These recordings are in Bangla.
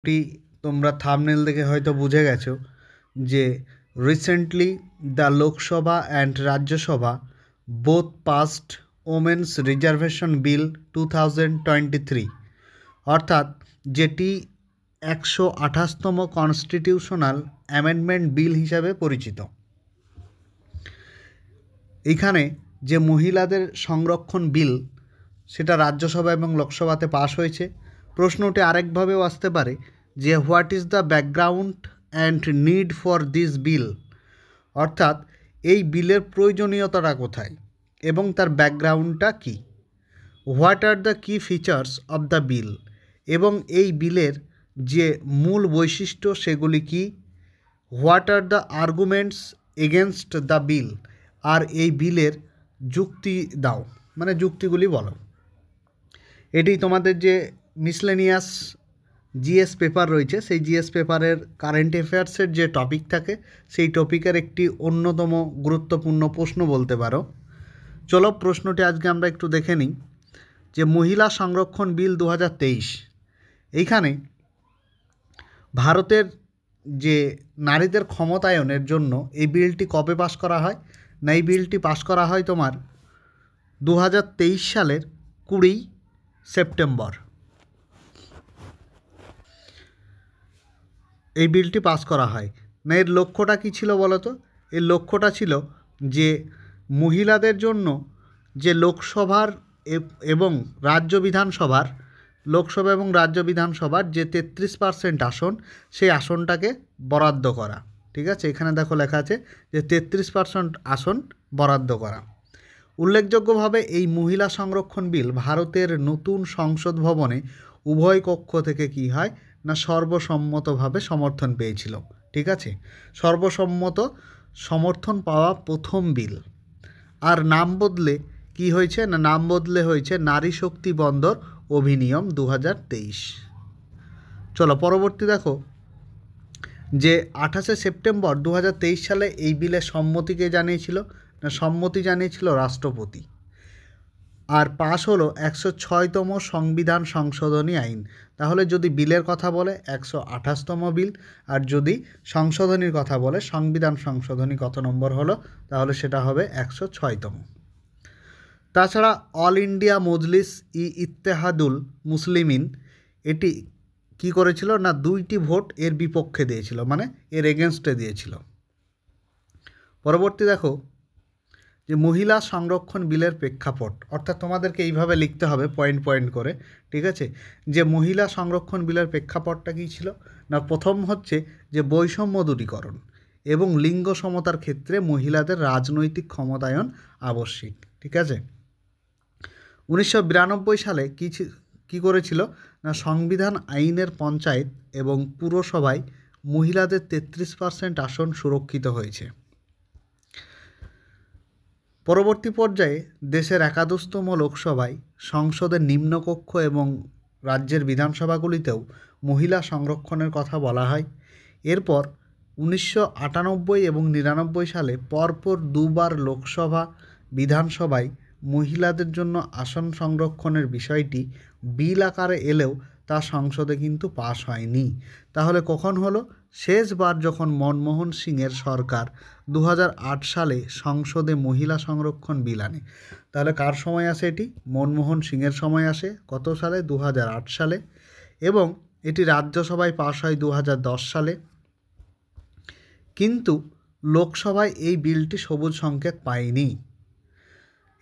টি তোমরা থাম্বনেল দেখে হয়তো বুঝে গেছো যে recently the Lok Sabha and Rajya Sabha both passed women's reservation bill 2023, অর্থাৎ যেটি 128তম কনস্টিটিউশনাল অ্যামেন্ডমেন্ট বিল হিসাবে পরিচিত। এখানে যে মহিলাদের সংরক্ষণ বিল সেটা রাজ্যসভা এবং লোকসভাতে পাশ হয়েছে। প্রশ্নটি আরেকভাবেও আসতে পারে যে what is the background and need for this bill, অর্থাৎ এই বিলের প্রয়োজনীয়তাটা কোথায় এবং তার ব্যাকগ্রাউন্ডটা কী। What are the key features of the bill, এবং এই বিলের যে মূল বৈশিষ্ট্য সেগুলি কী। What are the arguments against the bill, আর এই বিলের যুক্তি দাও, মানে যুক্তিগুলি বলো। এটি তোমাদের যে মিসলেনিয়াস জিএস পেপার রয়েছে সেই জিএস পেপারের কারেন্ট অ্যাফেয়ার্সের যে টপিক থাকে সেই টপিকের একটি অন্যতম গুরুত্বপূর্ণ প্রশ্ন বলতে পারো। চলো প্রশ্নটি আজকে আমরা একটু দেখে নিই। যে মহিলা সংরক্ষণ বিল 2023, এইখানে ভারতের যে নারীদের ক্ষমতায়নের জন্য এই বিলটি কবে পাশ করা হয় না, এই বিলটি পাশ করা হয় তোমার 2023 সালের 20 সেপ্টেম্বর। এই বিলটি পাস করা হয় না। এর লক্ষ্যটা কী ছিল বলো তো? এর লক্ষ্যটা ছিল যে মহিলাদের জন্য যে লোকসভার এবং রাজ্য বিধানসভার লোকসভা এবং রাজ্য বিধানসভার যে 33% আসন, সেই আসনটাকে বরাদ্দ করা। ঠিক আছে, এখানে দেখো লেখা আছে যে 33% আসন বরাদ্দ করা। উল্লেখযোগ্যভাবে এই মহিলা সংরক্ষণ বিল ভারতের নতুন সংসদ ভবনে উভয় কক্ষ থেকে কী হয় না সর্বসম্মতভাবে সমর্থন পেয়েছিল। ঠিক আছে, সর্বসম্মত সমর্থন পাওয়া প্রথম বিল। আর নাম বদলে কি হয়েছে না, নাম বদলে হয়েছে নারী শক্তি বন্দর অধিনিয়ম 2023। চলো পরবর্তী দেখো যে 28শে সেপ্টেম্বর 2023 সালে এই বিলের সম্মতিকে জানিয়েছিল না, সম্মতি জানিয়েছিল রাষ্ট্রপতি। আর পাশ হলো 106তম সংবিধান সংশোধনী আইন। তাহলে যদি বিলের কথা বলে 128তম বিল, আর যদি সংশোধনীর কথা বলে সংবিধান সংশোধনী কত নম্বর হলো, তাহলে সেটা হবে 106তম। তাছাড়া অল ইন্ডিয়া মজলিস ই ইত্তেহাদুল মুসলিমিন এটি কি করেছিল না 2টি ভোট এর বিপক্ষে দিয়েছিল, মানে এর এগেনস্টে দিয়েছিল। পরবর্তী দেখো যে মহিলা সংরক্ষণ বিলের প্রেক্ষাপট, অর্থাৎ তোমাদেরকে এইভাবে লিখতে হবে পয়েন্ট পয়েন্ট করে। ঠিক আছে, যে মহিলা সংরক্ষণ বিলের প্রেক্ষাপটটা কী ছিল না, প্রথম হচ্ছে যে বৈষম্য দূরীকরণ এবং লিঙ্গ সমতার ক্ষেত্রে মহিলাদের রাজনৈতিক ক্ষমতায়ন আবশ্যিক। ঠিক আছে, 1992 সালে কী করেছিল না সংবিধান আইনের পঞ্চায়েত এবং পুরসভায় মহিলাদের 33% আসন সুরক্ষিত হয়েছে। পরবর্তী পর্যায়ে দেশের 11তম লোকসভায় সংসদের নিম্নকক্ষ এবং রাজ্যের বিধানসভাগুলিতেও মহিলা সংরক্ষণের কথা বলা হয়। এরপর 1998 এবং 99 সালে পরপর দুবার লোকসভা বিধানসভায় মহিলাদের জন্য আসন সংরক্ষণের বিষয়টি বিল আকারে এলেও তা সংসদে কিন্তু পাশ হয়নি। তাহলে কখন হলো? শেষবার যখন মনমোহন সিংয়ের সরকার 2008 সালে সংসদে মহিলা সংরক্ষণ বিল আনে। তাহলে কার সময় আসে এটি? মনমোহন সিংয়ের সময় আসে। কত সালে? 2008 সালে। এবং এটি রাজ্যসভায় পাশ হয় 2010 সালে। কিন্তু লোকসভায় এই বিলটি সবুজ সংকেত পায়নি।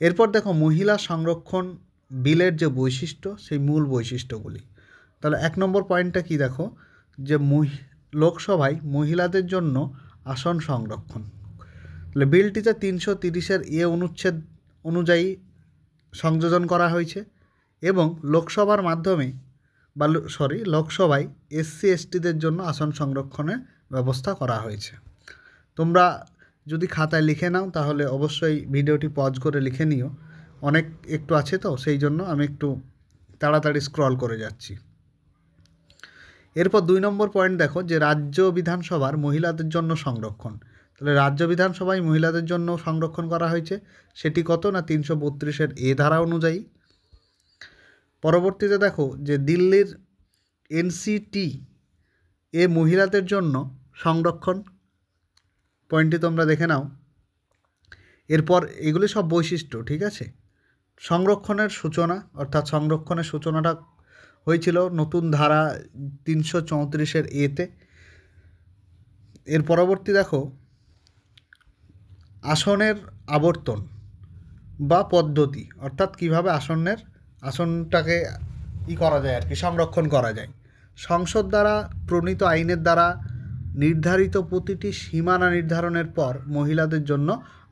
এরপর দেখো মহিলা সংরক্ষণ বিলের যে বৈশিষ্ট্য, সেই মূল বৈশিষ্ট্যগুলি। তাহলে 1 নম্বর পয়েন্টটা কি দেখো যে লোকসভায় মহিলাদের জন্য আসন সংরক্ষণ। তাহলে বিলটিতে 330-এর অনুচ্ছেদ অনুযায়ী সংযোজন করা হয়েছে এবং লোকসভার মাধ্যমে লোকসভায় SC STদের জন্য আসন সংরক্ষণের ব্যবস্থা করা হয়েছে। তোমরা যদি খাতায় লিখে নাও তাহলে অবশ্যই ভিডিওটি পজ করে লিখে নিও, অনেক একটু আছে তো সেই জন্য আমি একটু তাড়াতাড়ি স্ক্রল করে যাচ্ছি। এরপর 2 নম্বর পয়েন্ট দেখো যে রাজ্য বিধানসভার মহিলাদের জন্য সংরক্ষণ। তাহলে রাজ্য বিধানসভায় মহিলাদের জন্য সংরক্ষণ করা হয়েছে, সেটি কত না 332-এর ধারা অনুযায়ী। পরবর্তীতে দেখো যে দিল্লির NCT এ মহিলাদের জন্য সংরক্ষণ, পয়েন্টটি তোমরা দেখে নাও। এরপর এগুলি সব বৈশিষ্ট্য, ঠিক আছে। সংরক্ষণের সূচনা, অর্থাৎ সংরক্ষণের সূচনাটা হয়েছিল নতুন ধারা 334 এতে। এর পরবর্তী দেখো আসনের আবর্তন বা পদ্ধতি, অর্থাৎ কীভাবে আসনটাকে করা যায় আর কি, সংরক্ষণ করা যায়। সংসদ দ্বারা প্রণীত আইনের দ্বারা নির্ধারিত প্রতিটি সীমানা নির্ধারণের পর মহিলাদের জন্য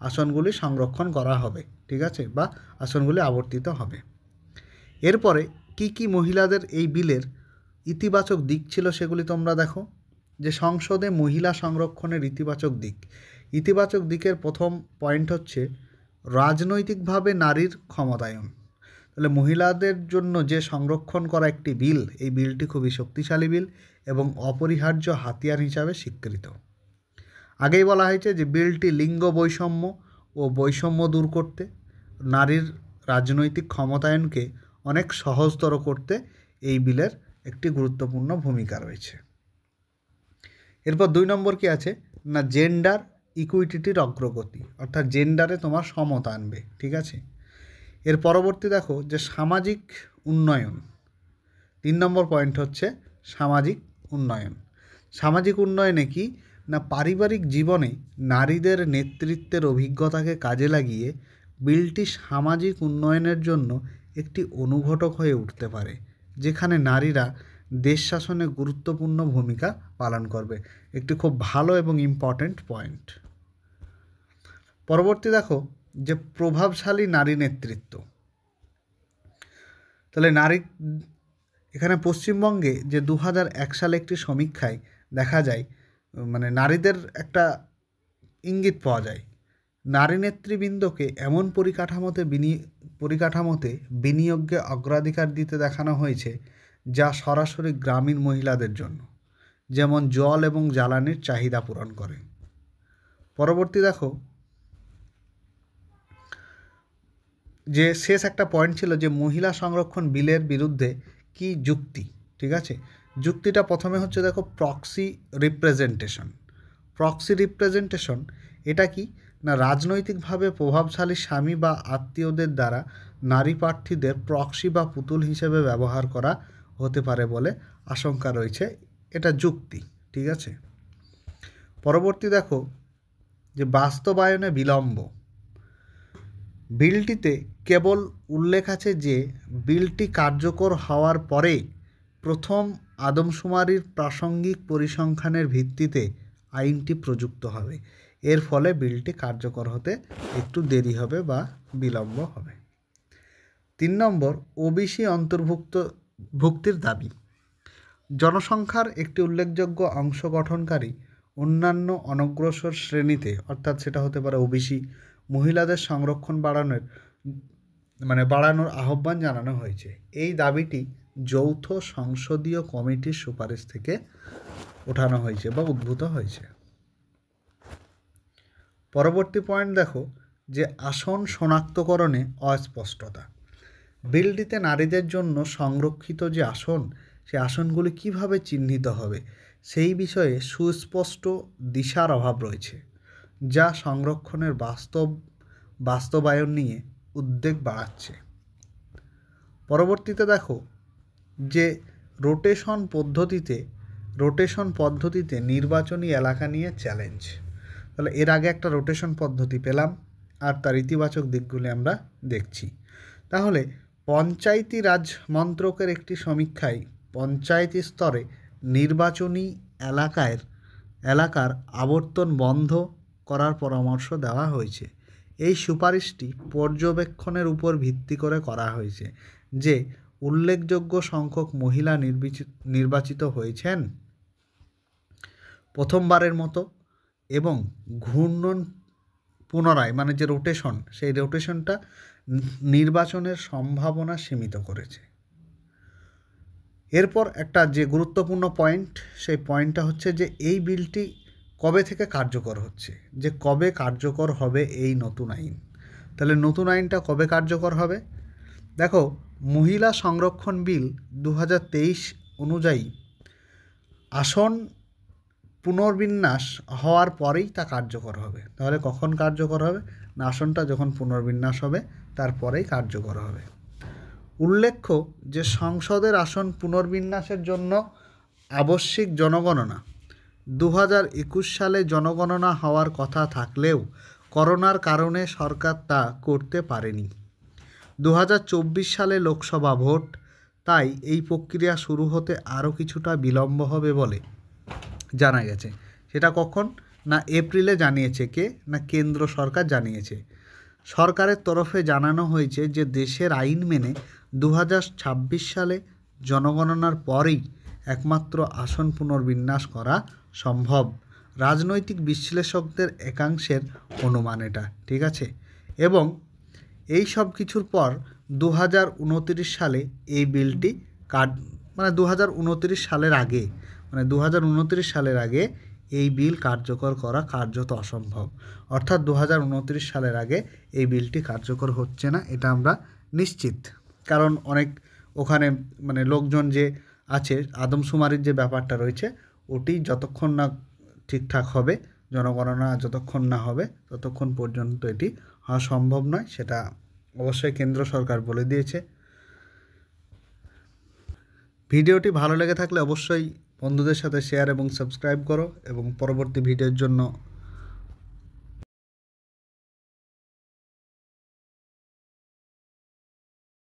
আসনগুলি সংরক্ষণ করা হবে, ঠিক আছে, বা আসনগুলি আবর্তিত হবে। এরপরে কি কি মহিলাদের এই বিলের ইতিবাচক দিক ছিল সেগুলি তোমরা দেখো। যে সংসদে মহিলা সংরক্ষণের ইতিবাচক দিকের প্রথম পয়েন্ট হচ্ছে রাজনৈতিকভাবে নারীর ক্ষমতায়ন। তাহলে মহিলাদের জন্য যে সংরক্ষণ করা একটি বিল, এই বিলটি খুবই শক্তিশালী বিল এবং অপরিহার্য হাতিয়ার হিসাবে স্বীকৃত। আগেই বলা হয়েছে যে বিলটি লিঙ্গ বৈষম্য ও বৈষম্য দূর করতে, নারীর রাজনৈতিক ক্ষমতায়নকে অনেক সহজতর করতে এই বিলের একটি গুরুত্বপূর্ণ ভূমিকা রয়েছে। এরপর 2 নম্বর কি আছে না, জেন্ডার ইকুইটির অগ্রগতি, অর্থাৎ জেন্ডারে তোমার সমতা আনবে, ঠিক আছে। এর পরবর্তী দেখো যে সামাজিক উন্নয়ন। 3 নম্বর পয়েন্ট হচ্ছে সামাজিক উন্নয়ন। সামাজিক উন্নয়নে কি না, পারিবারিক জীবনে নারীদের নেতৃত্বের অভিজ্ঞতাকে কাজে লাগিয়ে বিলটি সামাজিক উন্নয়নের জন্য একটি অনুঘটক হয়ে উঠতে পারে, যেখানে নারীরা দেশ শাসনে গুরুত্বপূর্ণ ভূমিকা পালন করবে। একটি খুব ভালো এবং ইম্পর্ট্যান্ট পয়েন্ট। পরবর্তী দেখো যে প্রভাবশালী নারী নেতৃত্ব। তাহলে নারী, এখানে পশ্চিমবঙ্গে যে 2001 সালে একটি সমীক্ষায় দেখা যায়, মানে নারীদের একটা ইঙ্গিত পাওয়া যায়। নারী নেতৃবৃন্দকে এমন পরিকাঠামোতে বিনিয়োগকে অগ্রাধিকার দিতে দেখানো হয়েছে যা সরাসরি গ্রামীণ মহিলাদের জন্য, যেমন জল এবং জ্বালানির চাহিদা পূরণ করে। পরবর্তী দেখো যে শেষ একটা পয়েন্ট ছিল যে মহিলা সংরক্ষণ বিলের বিরুদ্ধে কি যুক্তি, ঠিক আছে। যুক্তিটা প্রথমে হচ্ছে দেখো প্রক্সি রিপ্রেজেন্টেশন। এটা কি না, রাজনৈতিকভাবে প্রভাবশালী স্বামী বা আত্মীয়দের দ্বারা নারী প্রার্থীদের প্রক্সি বা পুতুল হিসেবে ব্যবহার করা হতে পারে বলে আশঙ্কা রয়েছে, এটা যুক্তি, ঠিক আছে। পরবর্তী দেখো যে বাস্তবায়নে বিলম্ব। বিলটিতে কেবল উল্লেখ আছে যে বিলটি কার্যকর হওয়ার পরে প্রথম আদমশুমারির প্রাসঙ্গিক পরিসংখ্যানের ভিত্তিতে আইনটি প্রযুক্ত হবে। এর ফলে বিলটি কার্যকর হতে একটু দেরি হবে বা বিলম্ব হবে। 3 নম্বর ওবিসি ভুক্তির দাবি। জনসংখ্যার একটি উল্লেখযোগ্য অংশ গঠনকারী অন্যান্য অনগ্রসর শ্রেণীতে, অর্থাৎ সেটা হতে পারে ওবিসি, মহিলাদের সংরক্ষণ বাড়ানোর আহ্বান জানানো হয়েছে। এই দাবিটি যৌথ সংসদীয় কমিটির সুপারিশ থেকে ওঠানো হয়েছে বা উদ্ভূত হয়েছে। পরবর্তী পয়েন্ট দেখো যে আসন শনাক্তকরণে অস্পষ্টতা। বিলটিতে নারীদের জন্য সংরক্ষিত যে আসন, সেই আসনগুলি কিভাবে চিহ্নিত হবে সেই বিষয়ে সুস্পষ্ট দিশার অভাব রয়েছে, যা সংরক্ষণের বাস্তবায়ন নিয়ে উদ্বেগ বাড়াচ্ছে। পরবর্তীতে দেখো যে রোটেশন পদ্ধতিতে নির্বাচনী এলাকা নিয়ে চ্যালেঞ্জ। তাহলে এর আগে একটা রোটেশন পদ্ধতি পেলাম আর তার ইতিবাচক দিকগুলি আমরা দেখছি। তাহলে পঞ্চায়েতি রাজ মন্ত্রকের একটি সমীক্ষায় পঞ্চায়েতি স্তরে নির্বাচনী এলাকার আবর্তন বন্ধ করার পরামর্শ দেওয়া হয়েছে। এই সুপারিশটি পর্যবেক্ষণের উপর ভিত্তি করে করা হয়েছে যে উল্লেখযোগ্য সংখ্যক মহিলা নির্বাচিত হয়েছেন প্রথমবারের মতো এবং ঘূর্ণন পুনরায় যে রোটেশন, সেই রোটেশনটা নির্বাচনের সম্ভাবনা সীমিত করেছে। এরপর একটা যে গুরুত্বপূর্ণ পয়েন্ট, সেই পয়েন্টটা হচ্ছে যে এই বিলটি কবে থেকে কার্যকর হচ্ছে, যে কবে কার্যকর হবে এই নতুন আইন। তাহলে নতুন আইনটা কবে কার্যকর হবে দেখো, মহিলা সংরক্ষণ বিল 2023 অনুযায়ী আসন পুনর্বিন্যাস হওয়ার পরেই তা কার্যকর হবে। তাহলে কখন কার্যকর হবে? না, আসনটা যখন পুনর্বিন্যাস হবে তারপরেই কার্যকর হবে। উল্লেখ্য যে সংসদের আসন পুনর্বিন্যাসের জন্য আবশ্যিক জনগণনা 2021 সালে জনগণনা হওয়ার কথা থাকলেও করোনার কারণে সরকার তা করতে পারেনি। 2024 সালে লোকসভা ভোট, তাই এই প্রক্রিয়া শুরু হতে আরও কিছুটা বিলম্ব হবে বলে জানা গেছে। সেটা কখন? না, এপ্রিলে জানিয়েছে কে? না, কেন্দ্র সরকার জানিয়েছে। সরকারের তরফে জানানো হয়েছে যে দেশের আইন মেনে 2026 সালে জনগণনার পরেই একমাত্র আসন পুনর্বিন্যাস করা সম্ভব। রাজনৈতিক বিশ্লেষকদের একাংশের অনুমান এটা, ঠিক আছে? এবং এই সব কিছুর পর 2029 সালে এই বিলটি মানে 2029 সালের আগে, মানে 2029 সালের আগে এই বিল কার্যকর করা কার্যত অসম্ভব। অর্থাৎ 2029 সালের আগে এই বিলটি কার্যকর হচ্ছে না, এটা আমরা নিশ্চিত। কারণ অনেক ওখানে মানে লোকজন যে আছে, আদমশুমারির যে ব্যাপারটা রয়েছে, ওটি যতক্ষণ না ঠিকঠাক হবে, জনগণনা যতক্ষণ না হবে ততক্ষণ পর্যন্ত এটি হওয়া সম্ভব নয়, সেটা অবশ্যই কেন্দ্র সরকার বলে দিয়েছে। ভিডিওটি ভালো লেগে থাকলে অবশ্যই বন্ধুদের সাথে শেয়ার এবং সাবস্ক্রাইব করো, এবং পরবর্তী ভিডিওর জন্য